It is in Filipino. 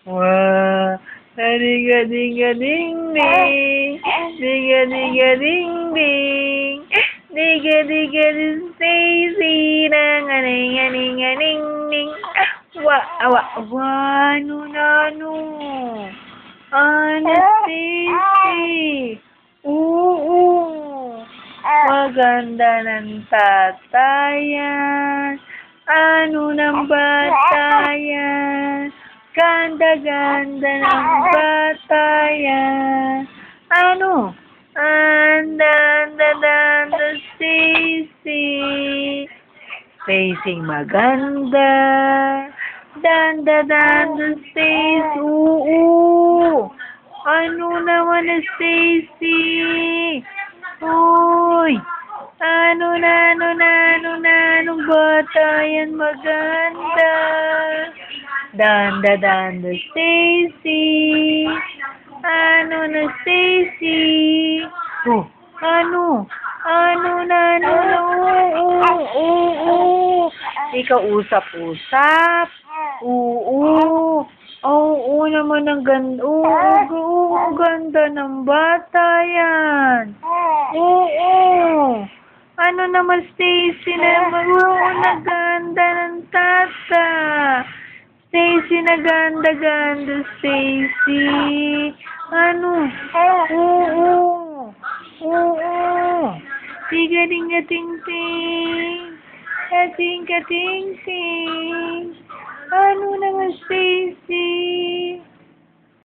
Wah, diga-diga-ding-ding, diga-diga-ding-ding, diga-diga-ding Stacy, nang-a-ning-a-ning-a-ning-ning. Ano na ano? Ano, Stacy? Oo, maganda ng tatayan. Ano ng bata yan? Ganda-ganda ng bata yan. Ano? Anda, Stacy. Stacy maganda. Danda, Stacy. Oo. Ano naman na Stacy? Hoy. Anong bata yan maganda? Danda, Stacy. Ano na, Stacy? Oh, ano? Oo. Ikaw usap-usap. Oo. Oo naman ang ganda. Oo, ganda ng bata yan. Oo. Ano naman, Stacy naman? Oo, naganda ng tata. Stacy, naganda-ganda, Stacy. Ano? Oo. Tiga-ding-a-ting-ting. Kating-kating-ting. Ano naman, Stacy?